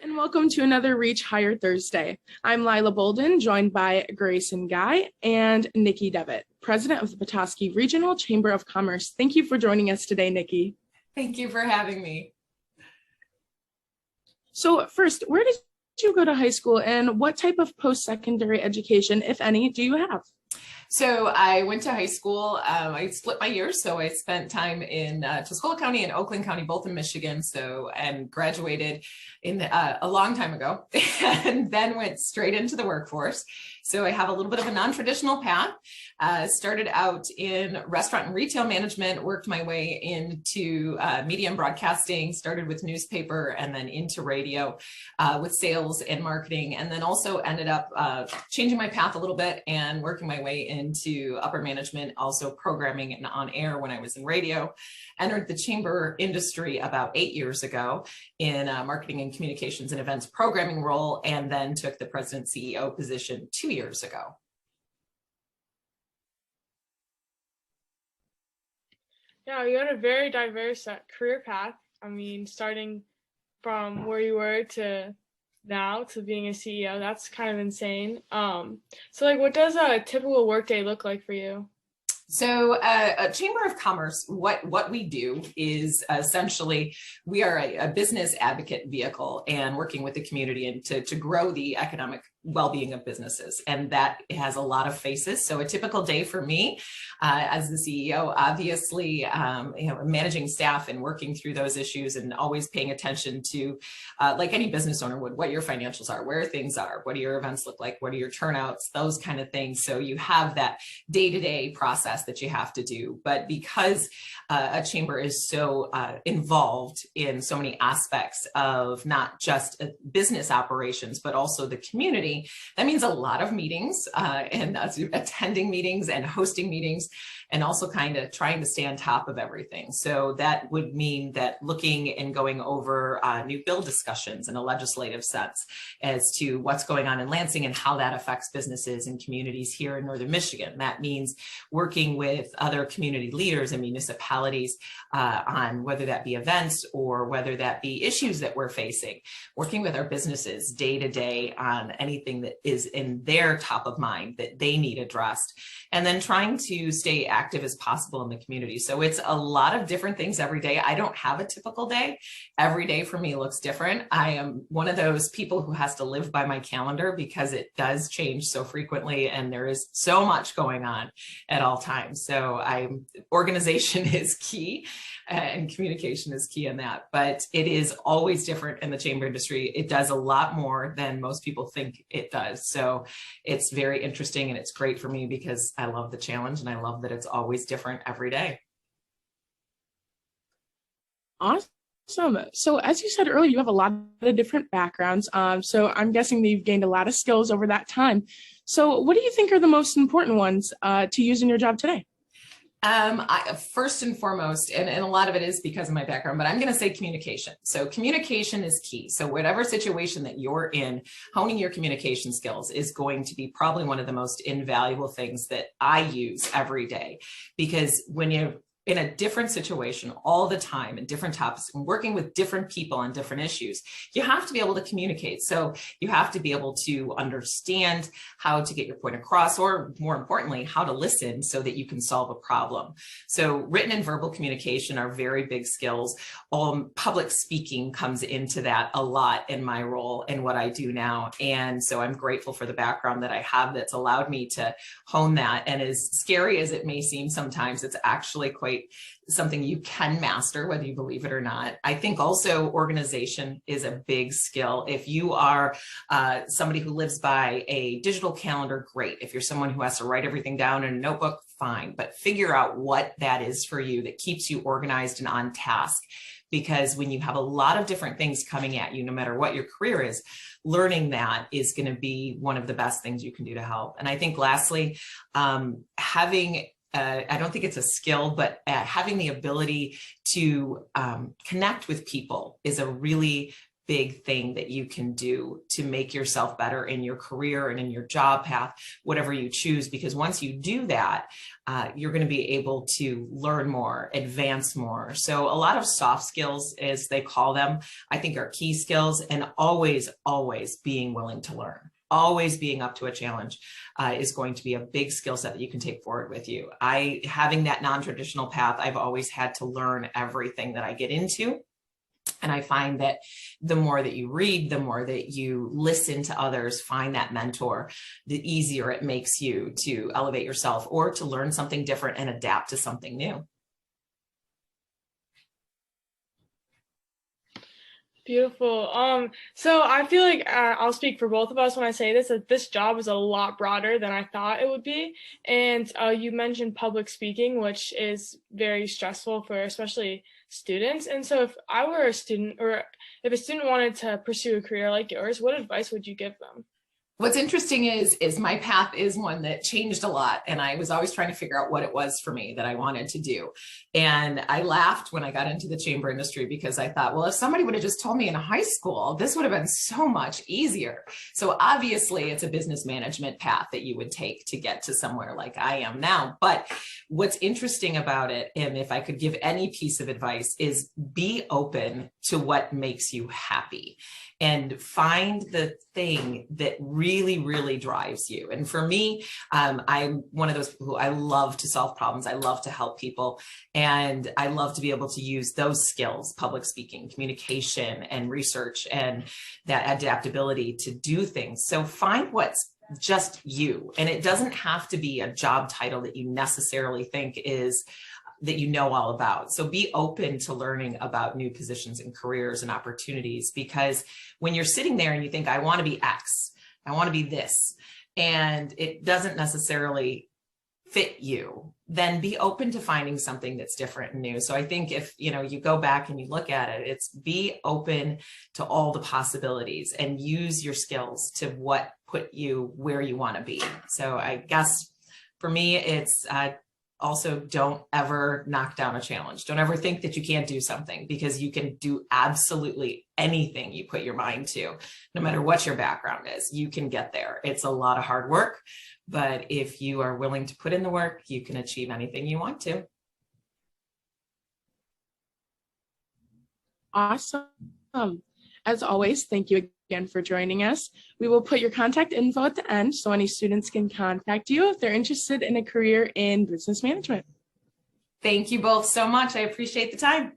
And welcome to another Reach Higher Thursday. I'm Lila Bolden, joined by Grayson Guy and Nikki Devitt, president of the Petoskey Regional Chamber of Commerce. Thank you for joining us today, Nikki. Thank you for having me. So first, where did you go to high school and what type of post-secondary education, if any, do you have? So I went to high school. I split my years. So I spent time in Tuscola County and Oakland County, both in Michigan. And graduated in a long time ago and then went straight into the workforce. So I have a little bit of a non-traditional path. Started out in restaurant and retail management, worked my way into media and broadcasting, started with newspaper and then into radio with sales and marketing. And then also ended up changing my path a little bit and working my way into upper management, also programming and on air when I was in radio. Entered the chamber industry about 8 years ago in marketing and communications and events programming role, and then took the president CEO position 2 years ago. Yeah, you had a very diverse career path. I mean, starting from where you were to now to being a CEO, that's kind of insane. So what does a typical workday look like for you? So a Chamber of Commerce, what we do is essentially we are a business advocate vehicle and working with the community and to grow the economic well-being of businesses. And that has a lot of faces. So a typical day for me as the CEO, obviously, managing staff and working through those issues and always paying attention to, like any business owner would, what your financials are, where things are, what do your events look like, what are your turnouts, those kind of things. So you have that day-to-day process that you have to do. But because a chamber is so involved in so many aspects of not just business operations, but also the community, that means a lot of meetings and attending meetings and hosting meetings and also kind of trying to stay on top of everything. So that would mean that looking and going over new bill discussions in a legislative sense as to what's going on in Lansing and how that affects businesses and communities here in Northern Michigan. That means working with other community leaders and municipalities on whether that be events or whether that be issues that we're facing, working with our businesses day to day on anything that is in their top of mind that they need addressed, and then trying to stay active as possible in the community. So it's a lot of different things every day. I don't have a typical day. Every day for me looks different. I am one of those people who has to live by my calendar because it does change so frequently and there is so much going on at all times. So organization is key and communication is key in that, but it is always different in the chamber industry. It does a lot more than most people think it does. So it's very interesting and it's great for me because I love the challenge and I love that it's always different every day. Awesome. So as you said earlier, you have a lot of different backgrounds. So I'm guessing that you've gained a lot of skills over that time. So what do you think are the most important ones to use in your job today? First and foremost, and a lot of it is because of my background, but I'm going to say communication. So communication is key. So whatever situation that you're in, honing your communication skills is going to be probably one of the most invaluable things that I use every day, because when you're in a different situation all the time and different topics and working with different people on different issues, you have to be able to communicate. So you have to be able to understand how to get your point across, or more importantly, how to listen so that you can solve a problem. So written and verbal communication are very big skills. Public speaking comes into that a lot in my role and what I do now. And so I'm grateful for the background that I have that's allowed me to hone that. And as scary as it may seem sometimes, it's actually quite something you can master, whether you believe it or not. I think also organization is a big skill. If you are somebody who lives by a digital calendar, great. If you're someone who has to write everything down in a notebook, fine. But figure out what that is for you that keeps you organized and on task. Because when you have a lot of different things coming at you, no matter what your career is, learning that is going to be one of the best things you can do to help. And I think lastly, having I don't think it's a skill, but having the ability to connect with people is a really big thing that you can do to make yourself better in your career and in your job path, whatever you choose, because once you do that, you're going to be able to learn more, advance more. So a lot of soft skills, as they call them, I think are key skills, and always being willing to learn. Always being up to a challenge is going to be a big skill set that you can take forward with you. Having that non-traditional path, I've always had to learn everything that I get into. And I find that the more that you read, the more that you listen to others, find that mentor, the easier it makes you to elevate yourself or to learn something different and adapt to something new. Beautiful. So I feel like I'll speak for both of us when I say this, that this job is a lot broader than I thought it would be. And you mentioned public speaking, which is very stressful for especially students. And so if I were a student, or if a student wanted to pursue a career like yours, what advice would you give them? What's interesting is my path is one that changed a lot, and I was always trying to figure out what it was for me that I wanted to do. And I laughed when I got into the chamber industry because I thought, well, if somebody would have just told me in high school, this would have been so much easier. So obviously it's a business management path that you would take to get to somewhere like I am now. But what's interesting about it, and if I could give any piece of advice, is be open to what makes you happy and find the thing that really drives you. And for me, I'm one of those people who I love to solve problems. I love to help people. And I love to be able to use those skills, public speaking, communication, and research, and that adaptability to do things. So find what's just you. And it doesn't have to be a job title that you necessarily think is that you know all about. So be open to learning about new positions and careers and opportunities, because when you're sitting there and you think, I want to be X, I want to be this, and it doesn't necessarily fit you, then be open to finding something that's different and new. So I think if you go back and you look at it, it's be open to all the possibilities and use your skills to what put you where you want to be. So I guess for me, it's also don't ever knock down a challenge. Don't ever think that you can't do something, because you can do absolutely anything you put your mind to, no matter what your background is. You can get there. It's a lot of hard work, but if you are willing to put in the work, you can achieve anything you want to. Awesome. As always, thank you again for joining us. We will put your contact info at the end so any students can contact you if they're interested in a career in business management. Thank you both so much. I appreciate the time.